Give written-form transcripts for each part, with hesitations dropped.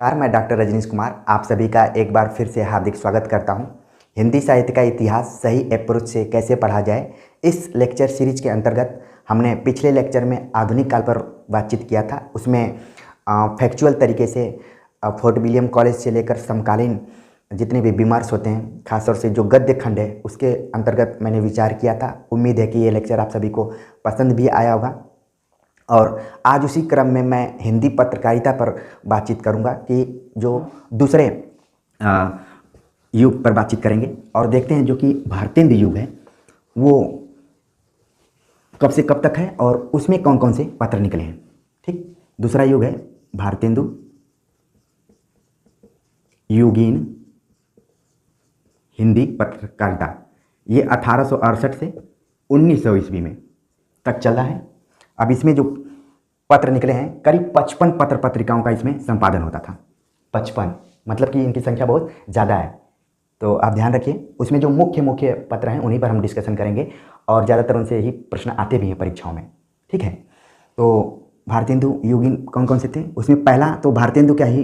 नमस्कार, मैं डॉक्टर रजनीश कुमार आप सभी का एक बार फिर से हार्दिक स्वागत करता हूं। हिंदी साहित्य का इतिहास सही अप्रोच से कैसे पढ़ा जाए, इस लेक्चर सीरीज के अंतर्गत हमने पिछले लेक्चर में आधुनिक काल पर बातचीत किया था। उसमें फैक्चुअल तरीके से फोर्ट विलियम कॉलेज से लेकर समकालीन जितने भी विमर्श होते हैं, खासतौर से जो गद्य खंड है उसके अंतर्गत मैंने विचार किया था। उम्मीद है कि ये लेक्चर आप सभी को पसंद भी आया होगा। और आज उसी क्रम में मैं हिंदी पत्रकारिता पर बातचीत करूंगा कि जो दूसरे युग पर बातचीत करेंगे और देखते हैं जो कि भारतेंदु युग है वो कब से कब तक है और उसमें कौन कौन से पत्र निकले हैं। ठीक, दूसरा युग है भारतेंदु युगीन हिंदी पत्रकारिता। ये 1868 से 1900 ईस्वी में तक चल रहा है। अब इसमें जो पत्र निकले हैं, करीब 55 पत्र पत्रिकाओं का इसमें संपादन होता था। 55 मतलब कि इनकी संख्या बहुत ज़्यादा है। तो आप ध्यान रखिए, उसमें जो मुख्य मुख्य पत्र हैं उन्हीं पर हम डिस्कशन करेंगे और ज़्यादातर उनसे ही प्रश्न आते भी हैं परीक्षाओं में। ठीक है, तो भारतेंदु युगीन कौन कौन से थे? उसमें पहला तो भारतेंदु क्या ही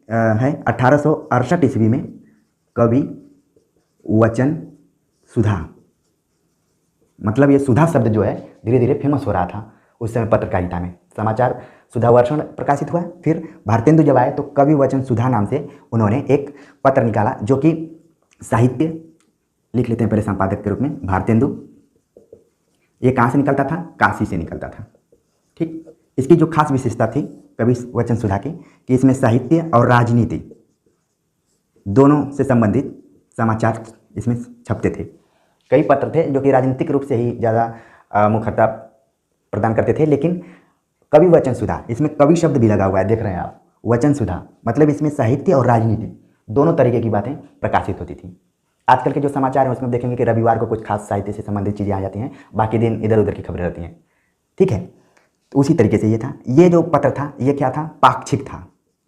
है 1868 ईस्वी में कवि वचन सुधा। मतलब ये सुधा शब्द जो है धीरे धीरे फेमस हो रहा था उस समय पत्रकारिता में। समाचार सुधा वर्षण प्रकाशित हुआ, फिर भारतेंदु जब आए तो कवि वचन सुधा नाम से उन्होंने एक पत्र निकाला जो कि साहित्य लिख लेते हैं पहले संपादक के रूप में भारतेंदु। ये कहाँ से निकलता था? काशी से निकलता था। ठीक, इसकी जो खास विशेषता थी कवि वचन सुधा की कि इसमें साहित्य और राजनीति दोनों से संबंधित समाचार इसमें छपते थे। कई पत्र थे जो कि राजनीतिक रूप से ही ज़्यादा मुखरता प्रदान करते थे, लेकिन कवि वचन सुधा, इसमें कवि शब्द भी लगा हुआ है, देख रहे हैं आप, वचन सुधा मतलब इसमें साहित्य और राजनीति दोनों तरीके की बातें प्रकाशित होती थी। आजकल के जो समाचार हैं उसमें देखेंगे कि रविवार को कुछ खास साहित्य से संबंधित चीज़ें आ जाती हैं, बाकी दिन इधर उधर की खबरें रहती हैं। ठीक है, तो उसी तरीके से ये था। ये जो पत्र था ये क्या था? पाक्षिक था,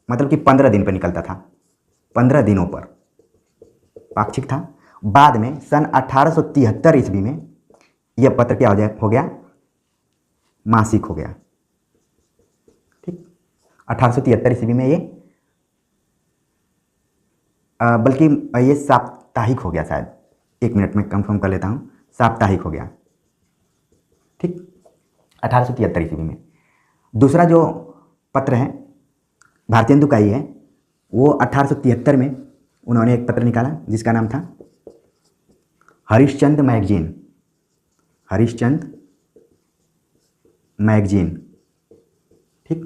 मतलब कि 15 दिन पर निकलता था, 15 दिनों पर पाक्षिक था। बाद में सन 1873 ईस्वी में यह पत्र क्या हो गया? मासिक हो गया। ठीक, 1873 ईस्वी में ये बल्कि ये साप्ताहिक हो गया शायद, एक मिनट में कंफर्म कर लेता हूँ, साप्ताहिक हो गया। ठीक, 1873 ईस्वी में। दूसरा जो पत्र है भारतेंदु का ही है, वो 1873 में उन्होंने एक पत्र निकाला जिसका नाम था हरिश्चंद्र मैगजीन। हरिश्चंद्र मैगजीन। ठीक,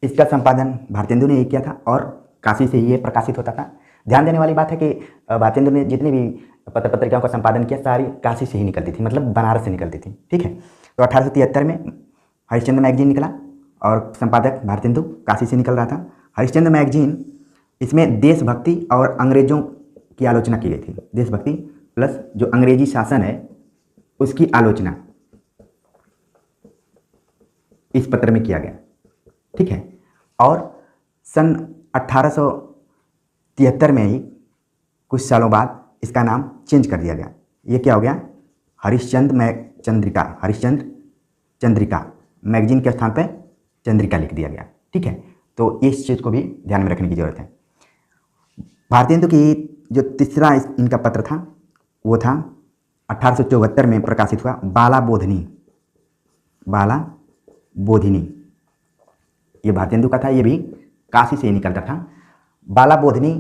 इसका संपादन भारतेंदु ने ही किया था और काशी से ही ये प्रकाशित होता था। ध्यान देने वाली बात है कि भारतेंदु ने जितनी भी पत्र पत्रिकाओं का संपादन किया सारी काशी से ही निकलती थी, मतलब बनारस से निकलती थी। ठीक है, तो 1873 में हरिश्चंद्र मैगजीन निकला और संपादक भारतेंदु काशी से निकल रहा था। हरिश्चंद्र मैगजीन, इसमें देशभक्ति और अंग्रेजों की आलोचना की गई थी। देशभक्ति प्लस जो अंग्रेजी शासन है उसकी आलोचना इस पत्र में किया गया। ठीक है, और सन 1873 में ही कुछ सालों बाद इसका नाम चेंज कर दिया गया। ये क्या हो गया? हरिश्चंद्र चंद्रिका। हरिश्चंद्र चंद्रिका, मैगजीन के स्थान पर चंद्रिका लिख दिया गया। ठीक है, तो इस चीज़ को भी ध्यान में रखने की जरूरत है। भारतेंदु की जो तीसरा इनका पत्र था वो था 1874 में प्रकाशित हुआ बाला बोधिनी। बाला बोधिनी ये भारतेंदु का था, ये भी काशी से ही निकलता था। बाला बोधिनी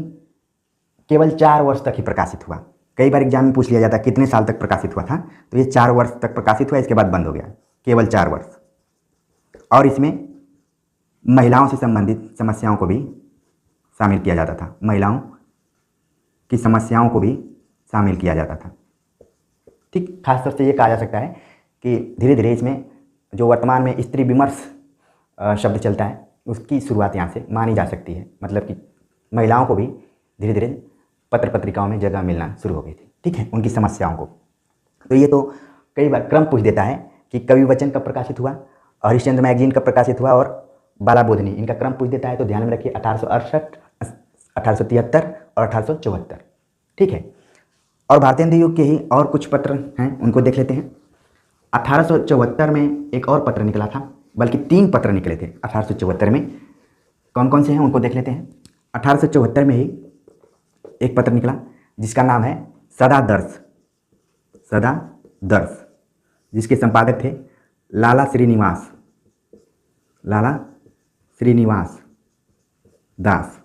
केवल 4 वर्ष तक ही प्रकाशित हुआ। कई बार एग्जाम में पूछ लिया जाता है कितने साल तक प्रकाशित हुआ था, तो ये 4 वर्ष तक प्रकाशित हुआ, इसके बाद बंद हो गया। केवल 4 वर्ष। और इसमें महिलाओं से संबंधित समस्याओं को भी शामिल किया जाता था। महिलाओं की समस्याओं को भी शामिल किया जाता था। ठीक, खासतौर से ये कहा जा सकता है कि धीरे धीरे इसमें जो वर्तमान में स्त्री विमर्श शब्द चलता है उसकी शुरुआत यहाँ से मानी जा सकती है। मतलब कि महिलाओं को भी धीरे धीरे पत्र पत्रिकाओं में जगह मिलना शुरू हो गई थी। ठीक है, उनकी समस्याओं को। तो ये तो कई बार क्रम पूछ देता है कि कवि वचन कब प्रकाशित हुआ, हरिश्चंद्र मैगजीन कब प्रकाशित हुआ और बाला बोधिनी, इनका क्रम पूछ देता है। तो ध्यान में रखिए 1868, 1873 और 1874। ठीक है, और भारतेंदु युग के ही और कुछ पत्र हैं, उनको देख लेते हैं। 1874 में एक और पत्र निकला था, बल्कि 3 पत्र निकले थे 1874 में। कौन कौन से हैं उनको देख लेते हैं। 1874 में ही एक पत्र निकला जिसका नाम है सदा दर्श, सदा दर्श, जिसके संपादक थे लाला श्रीनिवास, लाला श्रीनिवास दास,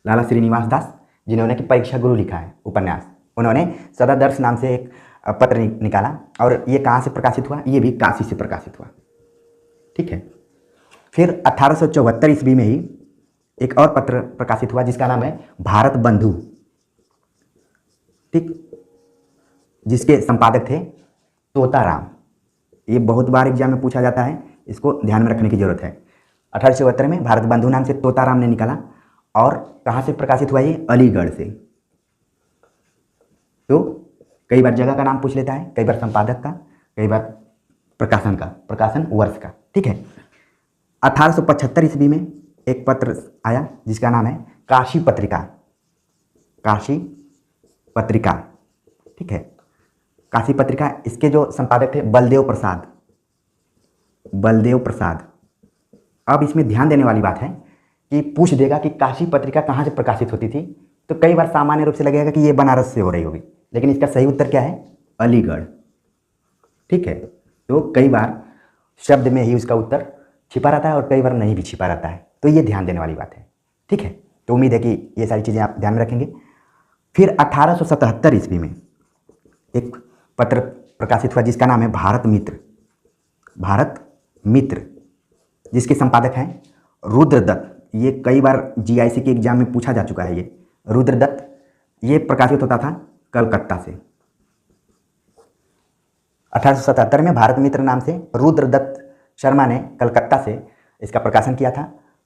लाला श्रीनिवास दास, जिन्होंने कि परीक्षा गुरु लिखा है उपन्यास। उन्होंने सदा दर्श नाम से एक पत्र निकाला और ये कहाँ से प्रकाशित हुआ, ये भी काशी से प्रकाशित हुआ। ठीक है। फिर 1874 ईस्वी में ही एक और पत्र प्रकाशित हुआ जिसका नाम है भारत बंधु, ठीक, जिसके संपादक थे तोताराम। ये बहुत बार एग्जाम में पूछा जाता है, इसको ध्यान में रखने की जरूरत है। 1874 में भारत बंधु नाम से तोताराम ने निकाला और कहाँ से प्रकाशित हुआ ये, अलीगढ़ से। तो कई बार जगह का नाम पूछ लेता है, कई बार संपादक का, कई बार प्रकाशन का, प्रकाशन वर्ष का। ठीक है। 1875 ईस्वी में एक पत्र आया जिसका नाम है काशी पत्रिका, काशी पत्रिका। ठीक है। काशी पत्रिका, इसके जो संपादक थे बलदेव प्रसाद, बलदेव प्रसाद। अब इसमें ध्यान देने वाली बात है कि पूछ देगा कि काशी पत्रिका कहाँ से प्रकाशित होती थी, तो कई बार सामान्य रूप से लगेगा कि ये बनारस से हो रही होगी, लेकिन इसका सही उत्तर क्या है, अलीगढ़। ठीक है। तो कई बार शब्द में ही उसका उत्तर छिपा रहता है और कई बार नहीं भी छिपा रहता है, तो ये ध्यान देने वाली बात है। ठीक है। तो उम्मीद है कि ये सारी चीज़ें आप ध्यान में रखेंगे। फिर 1877 ईस्वी में एक पत्र प्रकाशित हुआ जिसका नाम है भारत मित्र, भारत मित्र, जिसके संपादक हैं रुद्रदत्त। ये कई बार जीआईसी के एग्जाम में पूछा जा चुका है। ये रुद्रदत्त, ये प्रकाशित होता था कलकत्ता से। 1877 में भारत मित्र नाम से रुद्रदत्त शर्मा ने कलकत्ता से इसका प्रकाशन किया था।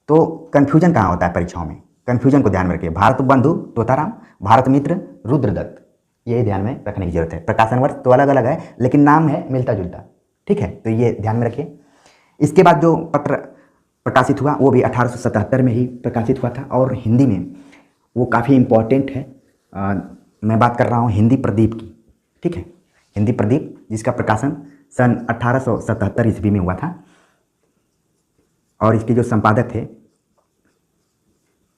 तो कन्फ्यूजन कहाँ होता है परीक्षाओं में, कन्फ्यूजन को ध्यान में रखिए। भारत बंधु तोताराम, भारत मित्र रुद्रदत्त, ये ध्यान में रखने की जरूरत है। प्रकाशन वर्ष तो अलग अलग है लेकिन नाम है मिलता जुलता। ठीक है। तो ये ध्यान में रखिए। इसके बाद जो पत्र प्रकाशित हुआ वो भी 1877 में ही प्रकाशित हुआ था और हिंदी में वो काफ़ी इम्पोर्टेंट है। मैं बात कर रहा हूँ हिंदी प्रदीप की। ठीक है। हिंदी प्रदीप, जिसका प्रकाशन सन 1877 ईस्वी में हुआ था और इसके जो संपादक थे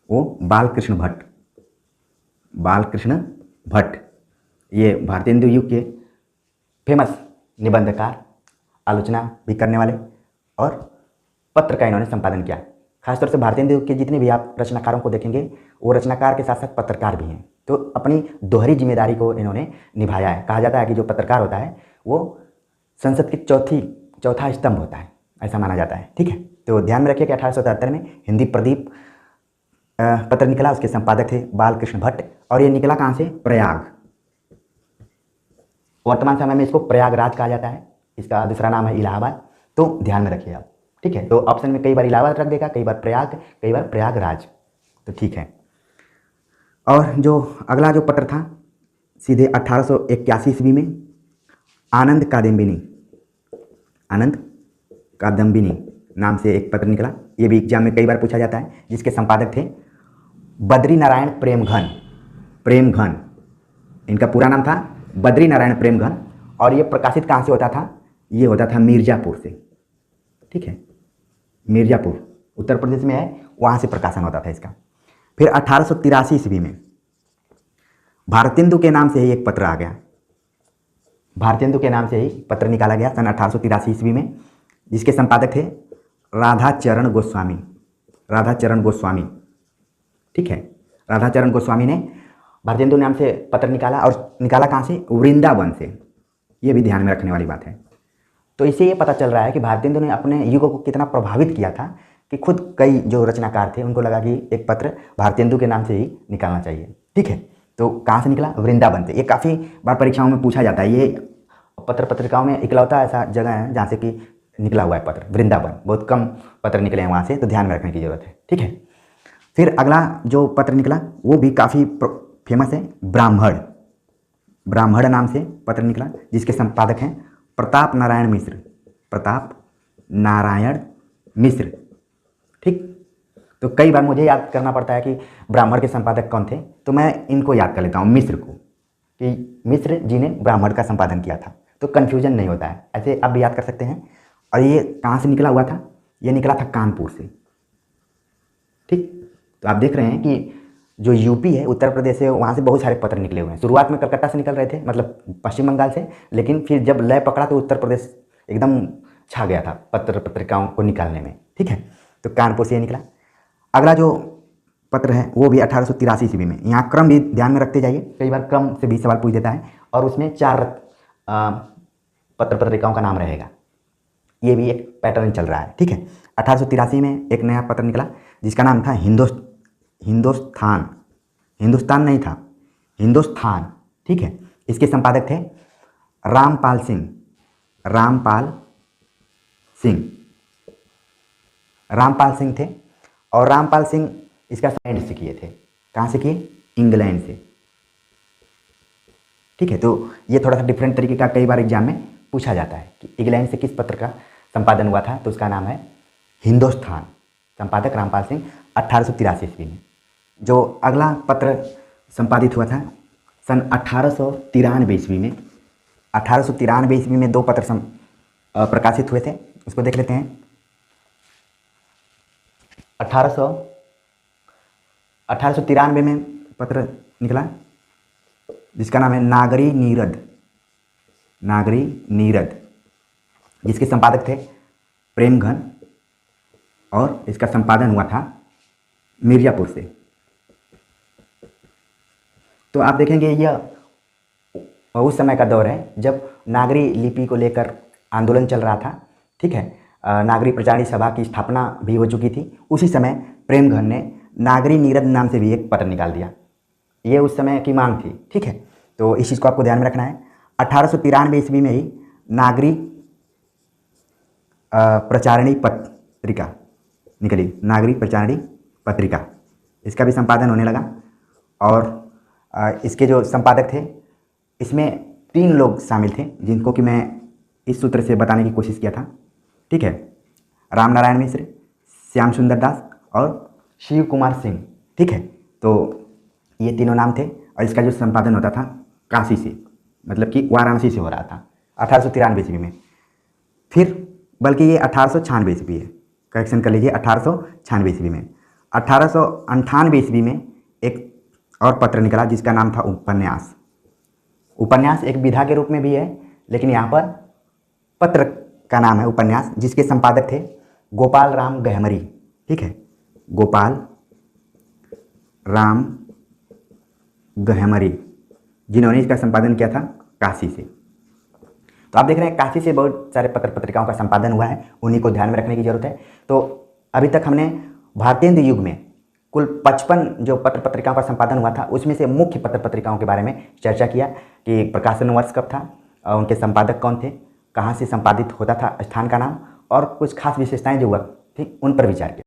वो बालकृष्ण भट्ट, बालकृष्ण भट्ट। ये भारतेंदु युग के फेमस निबंधकार, आलोचना भी करने वाले और पत्र का इन्होंने संपादन किया। खासतौर से भारतेंदु युग के जितने भी आप रचनाकारों को देखेंगे वो रचनाकार के साथ साथ पत्रकार भी हैं। तो अपनी दोहरी जिम्मेदारी को इन्होंने निभाया है। कहा जाता है कि जो पत्रकार होता है वो संसद की चौथा स्तंभ होता है, ऐसा माना जाता है। ठीक है। तो ध्यान में रखिए कि 1877 में हिंदी प्रदीप पत्र निकला, उसके संपादक थे बालकृष्ण भट्ट और ये निकला कहाँ से, प्रयाग। वर्तमान समय में इसको प्रयागराज कहा जाता है, इसका दूसरा नाम है इलाहाबाद। तो ध्यान में रखिए आप। ठीक है। तो ऑप्शन में कई बार इलाहाबाद रख देगा, कई बार प्रयाग, कई बार प्रयागराज। तो ठीक है। और जो अगला जो पत्र था सीधे 1881 ईस्वी में आनंद कादम्बिनी, आनंद कादम्बिनी नाम से एक पत्र निकला। ये भी एग्जाम में कई बार पूछा जाता है, जिसके संपादक थे बद्री नारायण प्रेमघन, प्रेमघन। इनका पूरा नाम था बद्री नारायण प्रेमघन और ये प्रकाशित कहाँ से होता था, ये होता था मिर्ज़ापुर से। ठीक है। मिर्ज़ापुर उत्तर प्रदेश में है, वहाँ से प्रकाशन होता था इसका। फिर 1883 ईस्वी में भारतेंदु के नाम से ही एक पत्र आ गया, भारतेंदु के नाम से ही पत्र निकाला गया सन 1883 ईस्वी में, जिसके संपादक थे राधाचरण गोस्वामी, राधाचरण गोस्वामी। ठीक है। राधाचरण गोस्वामी ने भारतेंदु नाम से पत्र निकाला और निकाला कहाँ से, वृंदावन से। ये भी ध्यान में रखने वाली बात है। तो इससे ये पता चल रहा है कि भारतेंदु ने अपने युग को कितना प्रभावित किया था कि खुद कई जो रचनाकार थे उनको लगा कि एक पत्र भारतेंदु के नाम से ही निकालना चाहिए। ठीक है। तो कहाँ से निकला, वृंदावन से। ये काफ़ी बार परीक्षाओं में पूछा जाता है। ये पत्रिकाओं में इकलौता ऐसा जगह है जहाँ से कि निकला हुआ है पत्र, वृंदावन। बहुत कम पत्र निकले हैं वहाँ से, तो ध्यान में रखने की जरूरत है। ठीक है। फिर अगला जो पत्र निकला वो भी काफ़ी फेमस है, ब्राह्मण, ब्राह्मण नाम से पत्र निकला, जिसके संपादक हैं प्रताप नारायण मिश्र, प्रताप नारायण मिश्र। ठीक। तो कई बार मुझे याद करना पड़ता है कि ब्राह्मण के संपादक कौन थे, तो मैं इनको याद कर लेता हूँ, मिश्र को, कि मिश्र जी ने ब्राह्मण का संपादन किया था। तो कन्फ्यूजन नहीं होता है, ऐसे आप भी याद कर सकते हैं। और ये कहाँ से निकला हुआ था, ये निकला था कानपुर से, ठीक। तो आप देख रहे हैं कि जो यूपी है, उत्तर प्रदेश है, वहाँ से बहुत सारे पत्र निकले हुए हैं। शुरुआत में कलकत्ता से निकल रहे थे, मतलब पश्चिम बंगाल से, लेकिन फिर जब लय पकड़ा तो उत्तर प्रदेश एकदम छा गया था पत्र पत्रिकाओं को निकालने में। ठीक है, तो कानपुर से ये निकला। अगला जो पत्र है वो भी 1883 ईस्वी में। यहाँ क्रम भी ध्यान में रखते जाइए, कई बार क्रम से भी सवाल पूछ देता है, और उसमें 4 पत्र पत्रिकाओं का नाम रहेगा। ये भी एक पैटर्न चल रहा है। ठीक है, 1883 में एक नया पत्र निकला जिसका नाम था हिंदुस्तान। हिंदुस्तान नहीं था, हिंदुस्तान। ठीक है, इसके संपादक थे रामपाल सिंह। रामपाल सिंह थे, और रामपाल सिंह इसका इंग्लैंड से किए थे। कहाँ से किए? इंग्लैंड से। ठीक है, तो ये थोड़ा सा डिफरेंट तरीके का कई बार एग्जाम में पूछा जाता है कि इंग्लैंड से किस पत्र का संपादन हुआ था, तो उसका नाम है हिंदुस्तान। संपादक रामपाल सिंह, 1883 ईस्वी में। जो अगला पत्र संपादित हुआ था सन 1893 ईस्वी में। 1893 ईस्वी में 2 पत्र प्रकाशित हुए थे, उसको देख लेते हैं। 1893 में पत्र निकला जिसका नाम है नागरी नीरद, जिसके संपादक थे प्रेमघन, और इसका संपादन हुआ था मिर्जापुर से। तो आप देखेंगे यह उस समय का दौर है जब नागरी लिपि को लेकर आंदोलन चल रहा था। ठीक है, नागरी प्रचारणी सभा की स्थापना भी हो चुकी थी। उसी समय प्रेमघन ने नागरी नीरद नाम से भी एक पत्र निकाल दिया। ये उस समय की मांग थी। ठीक है, तो इस चीज़ को आपको ध्यान में रखना है। 1893 ईस्वी में ही नागरी प्रचारणी पत्रिका निकली, नागरी प्रचारणी पत्रिका। इसका भी संपादन होने लगा, और इसके जो संपादक थे इसमें 3 लोग शामिल थे, जिनको कि मैं इस सूत्र से बताने की कोशिश किया था। ठीक है, राम नारायण मिश्र, श्याम सुंदर दास और शिव कुमार सिंह। ठीक है, तो ये तीनों नाम थे, और इसका जो संपादन होता था काशी से, मतलब कि वाराणसी से हो रहा था 1893 ईस्वी में। फिर बल्कि ये 1896 ईस्वी है, करेक्शन कर लीजिए, 1896 ईस्वी में। 1898 ईस्वी में एक और पत्र निकला जिसका नाम था उपन्यास। उपन्यास एक विधा के रूप में भी है, लेकिन यहाँ पर पत्र का नाम है उपन्यास, जिसके संपादक थे गोपाल राम गहमरी। ठीक है, गोपाल राम गहमरी, जिन्होंने इसका संपादन किया था काशी से। तो आप देख रहे हैं काशी से बहुत सारे पत्र पत्रिकाओं का संपादन हुआ है, उन्हीं को ध्यान में रखने की जरूरत है। तो अभी तक हमने भारतेंदु युग में कुल 55 जो पत्र पत्रिकाओं का संपादन हुआ था, उसमें से मुख्य पत्र पत्रिकाओं के बारे में चर्चा किया कि प्रकाशन वर्ष कब था, और उनके संपादक कौन थे, कहाँ से संपादित होता था, स्थान का नाम, और कुछ खास विशेषताएं जो हुआ, ठीक, उन पर विचार किया।